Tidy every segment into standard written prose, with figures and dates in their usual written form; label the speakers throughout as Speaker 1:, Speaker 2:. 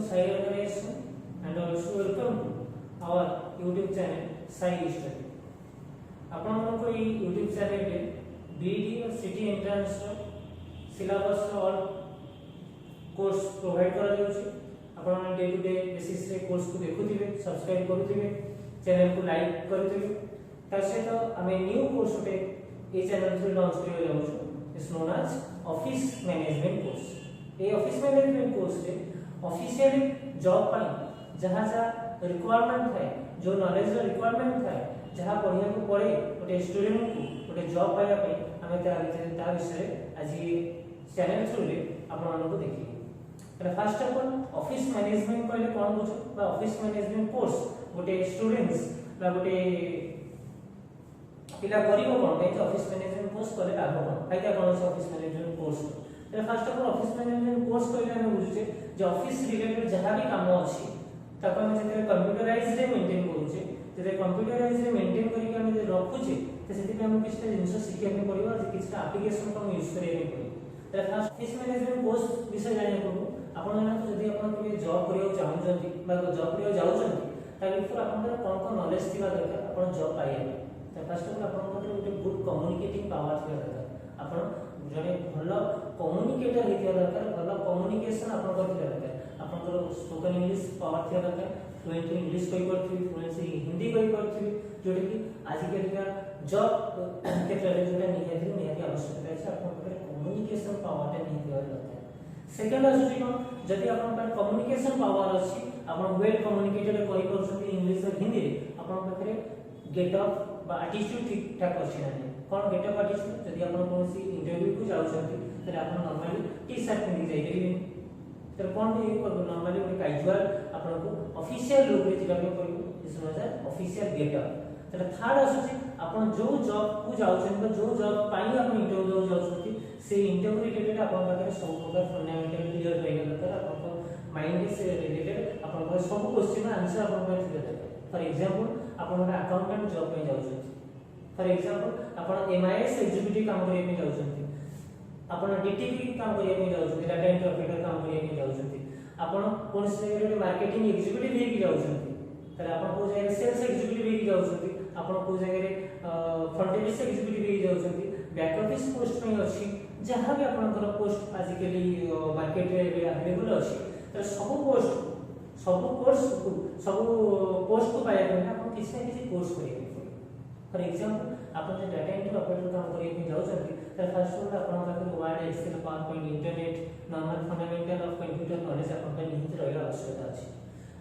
Speaker 1: Sai Organization and also welcome to our YouTube channel Sai Study. आपण को ये YouTube channel पे B.Ed और city entrance syllabus all course provide करा जाउछि। आपण डे टू डे बेसिस रे कोर्स को देखुथिबे, सब्सक्राइब करूथिबे, चैनल को लाइक करूथिबे। तासे तो हमें न्यू कोर्स उठे ए चैनल थ्रू लॉन्च करियो जाउछु। Is known as office management course. ए ऑफिस मैनेजमेंट कोर्स रे ऑफिशियल जॉब पाई जहां जा रिक्वायरमेंट है, जो नॉलेज रो रिक्वायरमेंट है, जहां पढ़िया को पड़े गोटे स्टूडेंट को गोटे जॉब पाया पे हमें ता विषय आज चैनल थ्रू रे आपण मानको को देखिए। First of all office management कहले कोन बुझो बा ऑफिस मैनेजमेंट कोर्स गोटे स्टूडेंट्स बा गोटे पिला करिवो कोन पे ऑफिस मैनेजमेंट कोर्स करे लाभ कोन फायदा कोन से office management course. First of all office management course कहले हम बुझे जे ऑफिस रिलेटेड जहां भी काम अछि ताको हम जेते कंप्यूटराइज रे मेंटेन करूचे, जेते कंप्यूटराइज रे मेंटेन करी के हम जे रखुचे त सेति पे हम किछटा जिंस सिखिया पे पड़िबा, जे किछटा एप्लीकेशन को हम यूज करिया पे पड़िबा। त फर्स्ट ऑफिस मैनेजमेंट कोर्स विषय जाने को आपण ना जदी आपण के जॉब करियो चाहउछंती बा जॉब करियो जाउछंती ता बिफोर आपण कोन नॉलेज थिबा दरकार आपण जॉब पाइया। त फर्स्ट ऑफ ऑल आपण को ଗୋଟେ गुड कम्युनिकेटिंग पावर थिबा दरकार। आपण जने भलो कम्युनिकेटर हेतिया दरकार, भलो कम्युनिकेशन आपण को थिबा दरकार। आपण स्पोकन इंग्लिश पावर थिबा दरकार, फ्लुएंट इंग्लिश कहि परथि, फ्लुएंट हिंदी कहि परथि, जोटे कि आज के का जॉब क्षेत्र रे जोटा निहाती आवश्यकता छै। आपण को कम्युनिकेशन पावर ते नहीं थिबा दरकार। सेकंड आसुची कोन जदी आपण पर कम्युनिकेशन पावर अछि, आपण वेल कम्युनिकेटेड कहि परछथि इंग्लिश और हिंदी रे, आपण पाखरे गेट अप बा एटीट्यूड ठीक ठाक अछि ना कोन गेट अप एटीट्यूड। जदी आपण कोनसी इंटरव्यू को जाउछथि तले आपण नॉर्मली टी-शर्ट पिंदी जाई परिबे, तर कोन ए नॉर्मली एक कैजुअल आपण को ऑफिशियल लुक रे जिबा के पड़िबो, is known as official get up. तर थर्ड आसुची आपण जो जॉब को जाउछन बा जो जॉब पाई आपण इंटरव्यू दो जाउछथि से इंटरव्यू रिलेटेड आपण पाखरे सब प्रकार फंडामेंटल क्लियर रहइला दरकार। आपण माइंड से रिलेटेड आपण को सब क्वेश्चन आंसर आपण को थिबा दरकार। फॉर एग्जांपल आपण अकाउंटेंट जॉब पे जाउछथि, फॉर एग्जांपल आपण एमआईएस एग्जीक्यूटिव काम करे पे जाउछथि, आपण डीटीपी काम करे पे जाउछथि, डाटा एंट्री ऑपरेटर काम करे पे जाउछथि, आपण कोन से जगह मार्केटिंग एग्जीक्यूटिव हे की जाउछथि, तले आपण को जगह सेल्स एग्जीक्यूटिव हे की जाउछथि, आपण को जगह फ्रंट ऑफिस एग्जीक्यूटिव हे की जाउछथि, बैक ऑफिस पोस्ट में अछि, जहां भी आपनकर पोस्ट आजिकली मार्केट रे अवेलेबल अछि। त सब पोस्ट सब पोस्ट को पाया के आपण किछ ना किछ कोर्स करिए। फॉर एग्जांपल आपण जे डाटा एंट्री ऑपरेटर काम करिए पे जाउछथि त फर्स्ट ऑफ ऑल आपण पाखरे Word, Excel, PowerPoint, internet normal fundamental of computer knowledge आपण पे निहित रहला आवश्यकता अछि।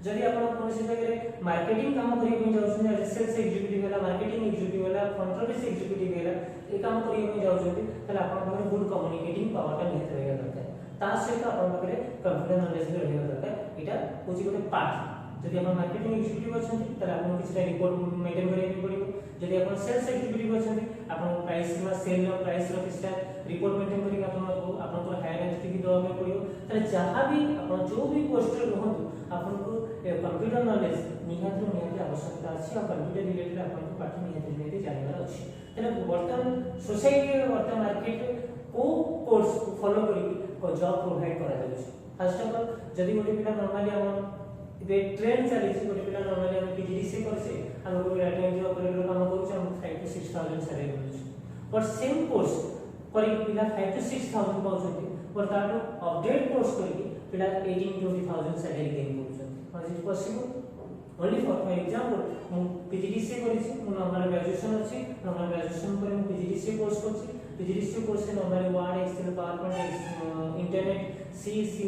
Speaker 1: जदी आपण कोनसी जगह मार्केटिंग काम करिए पे जाउछथि, सेल्स एग्जीक्यूटिव वाला, मार्केटिंग एग्जीक्यूटिव वाला, फ्रंट ऑफिस एग्जीक्यूटिव वाला ए काम करिए पे जाउछथि तले आपण पाखरे गुड कम्युनिकेटिंग पावर ता निहित रहला दरकार। ता सहित आपण पाखरे कंप्यूटर नॉलेज रहला दरकार। एटा होची गोटे पार्ट। जदी आपण मार्केटिंग एग्जीक्यूटिव अछंती तले आपण किछटा रिपोर्ट मेंटेन करिए पे पड़िबो। जदी आपण सेल्स एग्जीक्यूटिव अछंती आपण प्राइस मा सेल रो प्राइस रो किछटा रिपोर्ट मेंटेन करी आपण को हायर एंटिटी दो में पड़िबो। तले जहां भी आपण जो भी पोस्ट रहंतु आपण को कंप्यूटर नॉलेज निहाती आवश्यकता अछि और कंप्यूटर रिलेटेड आपण को पाठ निहाती जानवर अछि। तले वर्तमान सोसाइटी वर्तमान मार्केट को कोर्स फॉलो करी को जॉब प्रोवाइड करा जाउछि। फर्स्ट ऑफ ऑल जदी गोटे पिला नॉर्मली हम बे ट्रेंड चली छी, गोटे पिला नॉर्मली हम पीजीडीसी करसे हम गोटे डाटा एंट्री ऑपरेटर काम करू हम 5 to 6000 सैलरी मिलुछि। पर सेम कोर्स करी पिला 5 to 6000 पाउछथि, पर तारो अपडेट कोर्स करी पिला 18 to 20000 सैलरी गेन करूछथि। How is it possible? Only for example मु पीजीडीसी करी छी, मु नॉर्मल ग्रेजुएशन अछि, नॉर्मल ग्रेजुएशन पर मु पीजीडीसी कोर्स करछि। पीजीडीसी कोर्स से normally word, Excel, PowerPoint, internet, C, सी++,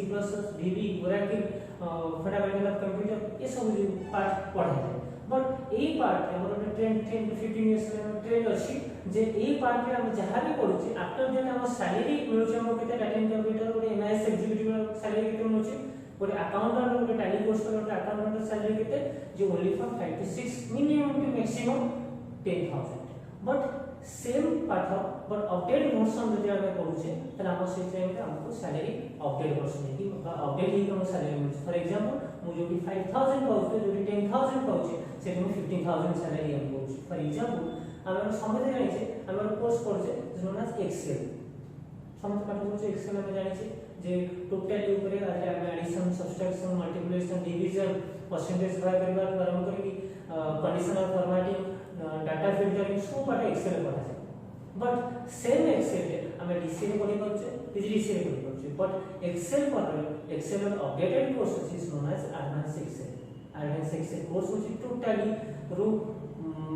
Speaker 1: VB, Oracle, fundamental of computer ये सब पार्ट पढ़ा जाए। बट ए पार्ट हमर 10 to 15 इयर्स ट्रेंड अछि जे ए पार्ट रे हम जहां भी पढुछि आफ्टर देन हम सैलरी मिलुछि, हम केते डाटा एंट्री ऑपरेटर और एमआईएस एग्जीक्यूटिव सैलरी केते मिलुछि, गोटे अकाउंटेंट और गोटे टैली कोर्स पर गोटे अकाउंटेंट सैलरी केते जे only for 5 to 6 minimum to maximum 10000। But same पाठ बट अपडेट वर्जन जदि हम पढुछे त हम से टाइम रे हमको सैलरी अपडेट वर्जन की अपडेट ही हम सैलरी मिलुछि। फॉर एग्जांपल मु जो कि 5000 पाउछे, जो कि 10000 पाउछे से मु 15000 सैलरी हम पाउछे। फॉर एग्जांपल हम समझ जानि छे हम कोर्स करछे नोन एज एक्सेल, समझ पाठ करछे एक्सेल हम जानि छे जे टोटली ऊपर addition subtraction multiplication division percentage बाय करबा आरंभ करी कंडीशनल फॉर्मेटिंग डाटा फिल्टरिंग सब पार्ट एक्सेल पढ़ा जाए बट सेम एक्सेल हमें डीसी रे पढ़ी परछे पीजीडीसी रे पढ़ी परछे बट एक्सेल पर Excel updated course is known as advance Excel course होची टोटली रू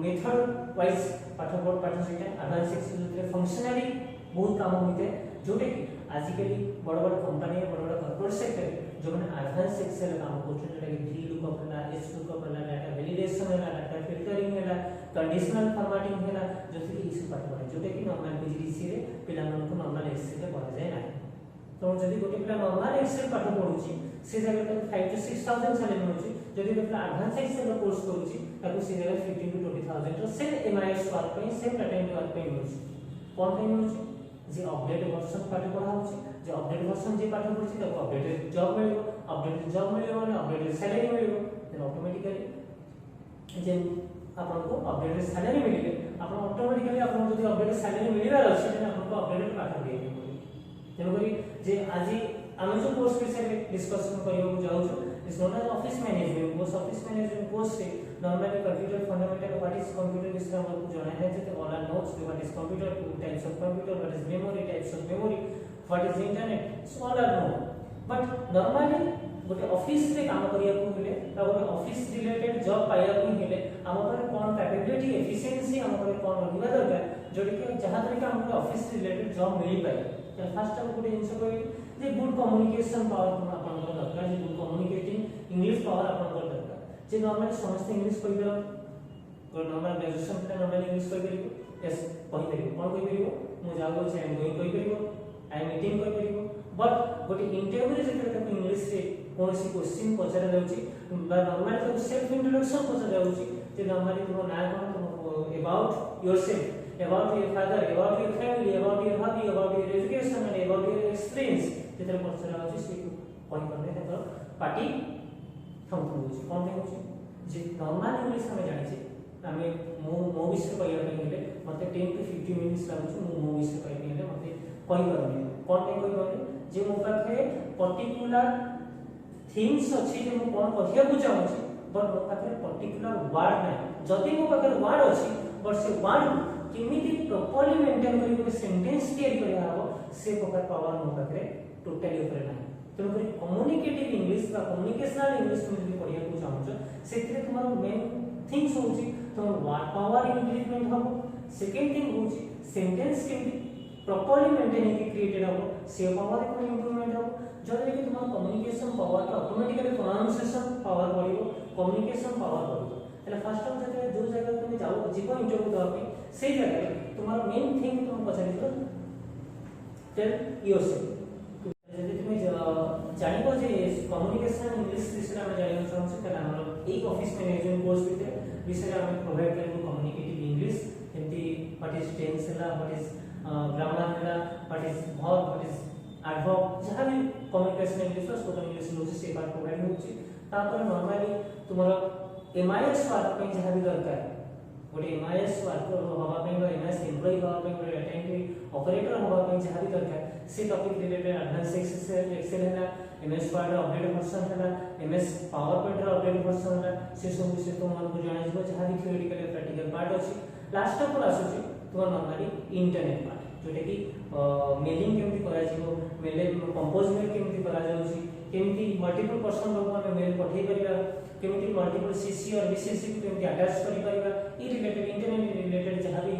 Speaker 1: मेथड वाइज पाठ से एडवांस एक्सेल रे फंक्शनली बहुत काम होते जोटे कि आजिकली बड़ बड़ कंपनी बड़ बड़ कॉर्पोरेट सेक्टर जो मैंने एडवांस एक्सेल काम करछन जेटा कि वी लुकअप हला एस लुकअप हला डाटा वैलिडेशन हला डाटा फिल्टरिंग हला कंडीशनल फॉर्मेटिंग हला जति कि इस पाठ पढ़े जोटा कि नॉर्मल पीजीडीसी रे पिला मन को नॉर्मल एक्सेल रे पढ़ा जाय ना तो जदि गोटे पिला नॉर्मल एक्सेल पाठ पढुची से जगह तो 5 to 6000 सैलरी मिलुची जदि पिला एडवांस एक्सेल कोर्स करूची ताको से जगह 15 to 20000 रो सेम एमआईएस वर्क पे सेम डाटा एंट्री वर्क पे मिलुची कोन पे मिलुची जे अपडेट वर्जन पाठ पढ़ा होची जे अपडेट वर्जन जे पाठ पढुची ताको अपडेटेड जॉब मिलियो माने अपडेटेड सैलरी मिलियो देन ऑटोमेटिकली जे आपन को अपडेटेड सैलरी मिलिले आपन ऑटोमेटिकली आपन जदि अपडेटेड सैलरी मिलिबार अछि तेन आपन को अपडेटेड पाठ दिए तेनो करी जे आज आमे जो कोर्स विषय डिस्कशन करियो जाउछु is known as office management course से normally computer fundamental what is computer विषय हमको जाना है जे all are notes what is computer two types of computer what is memory types of memory what is internet so all are know but normally गोटे office रे काम करिया को हेले आ गोटे ऑफिस रिलेटेड जॉब पाइया को हेले हम पर कोन कैपेबिलिटी एफिशिएंसी हम पर कोन रहिबा दरकार जोडी के जहां तक हम ऑफिस रिलेटेड जॉब मिली पाए फर्स्ट हम गोटे जिंस कहबे जे गुड कम्युनिकेशन पावर आपन को दरकार जे गुड कम्युनिकेटिंग इंग्लिश पावर आपन को दरकार जे नॉर्मल समस्त इंग्लिश कहि देला को नॉर्मल ग्रेजुएशन पे नॉर्मल इंग्लिश कहि परिबो यस कहि परिबो कोन कहि परिबो मु जागो छै एम गोइंग कहि परिबो आई एम मीटिंग कहि परिबो बट गोटे इंटरव्यू रे जेते तक इंग्लिश रे कोनसी क्वेश्चन पचरा जाउची बा नॉर्मल तो सेल्फ इंट्रोडक्शन पचरा जाउची जे नॉर्मली तुम ना कोन about yourself about your father, about your family, about your hobby, about your education and about your experience जेतरे पचरा होची से कोइ करने तक पार्टी फंक्शन होची कोन होची जे नॉर्मल इंग्लिश हमें जानि छी हमें मो विषय कहया गेले मते 10 to 15 मिनिट्स लागुची मो विषय कहया गेले मते कहि परबे कोन कहि परबे जे मो पाखे पर्टिकुलर थिंग्स अछि जे मो कोन कहया को चाहू छी बट मो पाखे पर्टिकुलर वर्ड नै जदि मो पाखे वर्ड अछि बट से वर्ड किमिति प्रॉपर्ली मेंटेन करी के सेंटेंस तैयारी करिया हो से प्रकार पावर मो पाखे टोटली ऊपर नाही तेनु करी कम्युनिकेटिव इंग्लिश बा कम्युनिकेशनल इंग्लिश में जदि पढ़िया को चाहू से तुम्हारा मेन थिंग्स होची तुम वर्ड पावर इंक्रीजमेंट हो सेकंड थिंग होची सेंटेंस केमि प्रॉपर्ली मेंटेन के क्रिएटेड हो से पावर को इंप्रूवमेंट हो जदि कि तुम्हारा communication power automatically pronunciation power बढ़िबो कम्युनिकेशन पावर बढ़िबो એટલે ફર્સ્ટ ઓફ જે જો જગ્યા તમે જાઓ જીવો ઇન્ટરવ્યુ દવા ପାଇଁ সেই জায়গায় তোমার মেইন থিং তুমি পছারিছো টেল ইয়োরসেলফ যদি তুমি জানিবো যে কমিউনিকেশন ইংলিশ বিষয়ে আমরা জানিবা চাহুছো তাহলে আমরা এই অফিস ম্যানেজমেন্ট কোর্স বিষয়ে আমরা প্রোভাইড করবো কমিউনিকেটিভ ইংলিশ যেমতি হোয়াট ইজ টেন্স হলা হোয়াট ইজ গ্রামার হলা what is verb what is adverb जहां भी कम्युनिकेशन इंग्लिश स्पोकन इंग्लिश होची से पार्ट प्रोवाइड होची तापर नॉर्मली तुम्हारा एमआईएस वर्क पे जहां भी दरकार गोटे एमआईएस वर्क होबा पे एमआईएस एम्प्लॉय होबा पे गोटे डाटा एंट्री ऑपरेटर होबा पे जहां भी दरकार से टॉपिक रिलेटेड एडवांस एक्सेल है एमएस वर्ड अपडेट वर्जन है एमएस पावर पॉइंट रो अपडेट वर्जन है से सब विषय तुम मन को जानि जबो जहां भी थ्योरेटिकल प्रैक्टिकल पार्ट अछि लास्ट पर आसुची तुम नॉर्मली इंटरनेट पार्ट जोटे कि मेलिंग केमति करा जिवो मेल कंपोज मेल केमति करा जाउची केमति मल्टीपल पर्सन लोग हमें मेल पठै परिबा केमति मल्टीपल सीसी और बीसीसी को केमति अटैच करि परिबा ई रिलेटेड इंटरनेट रिलेटेड जहां भी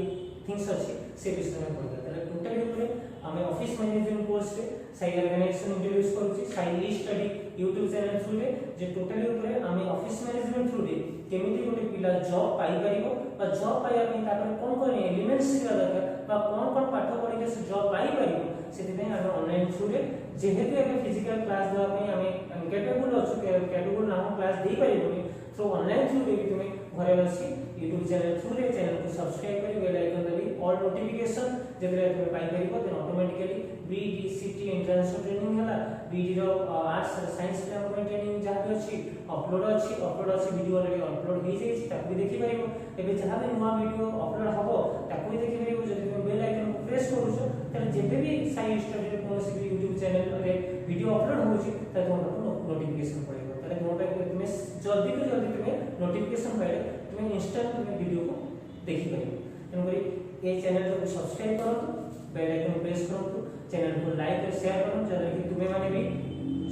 Speaker 1: थिंग्स अछि से विषय में पढा तले टोटली ऊपर हमें ऑफिस मैनेजमेंट कोर्स रे साई ऑर्गेनाइजेशन इंट्रोड्यूस करूची Sai study YouTube channel through रे जे टोटली ऊपर हमें ऑफिस मैनेजमेंट थ्रू रे केमति गोटे पिला जॉब पाई परिबो बा जॉब पाया पे तापर कोन कोन एलिमेंट्स सिखा दरकार बा कोन कोन पाठ पढि के से जॉब पाई परिबो सेति पे हम ऑनलाइन थ्रू रे जेहेतु एबे फिजिकल क्लास दवा पे हमें कैपेबल अछु कैपेबल ना क्लास दे परिबो सो ऑनलाइन थ्रू रे तुमे घरे बसी YouTube चैनल थ्रू रे चैनल को सब्सक्राइब करी बेल आइकन दबी ऑल नोटिफिकेशन जेतरे तुमे पाई परिबो देन ऑटोमेटिकली बीडीसीटी एंट्रेंस ट्रेनिंग हला बीडी रो आर्ट्स साइंस डेवलपमेंट ट्रेनिंग जहां भी अछि अपलोड अछि वीडियो ऑलरेडी अपलोड हो जाई छी ताकू देखि परिबो एबे जहां भी नवा वीडियो अपलोड हबो ताकू देखि परिबो जदि तुमे बेल आइकन को प्रेस करूछो ताले जेबे भी साई स्टडी कोनोसी भी YouTube चैनल रे वीडियो अपलोड होची त तुमको नोटिफिकेशन पड़ेगा ताले तुम पे तुम जल्दी तो जल्दी तुम नोटिफिकेशन पाइले तुम इंस्टेंट तुम वीडियो को देखि परिबो तन करी ए चैनल को सब्सक्राइब करो बेल आइकन प्रेस करो चैनल को लाइक और शेयर करो जल्दी कि तुमे माने भी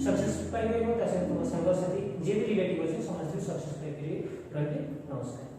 Speaker 1: सक्सेस पाई परिबो तासे तुम संग साथी जे भी रिलेटिव अछि समस्त सक्सेस पाई परिबे रहते नमस्कार।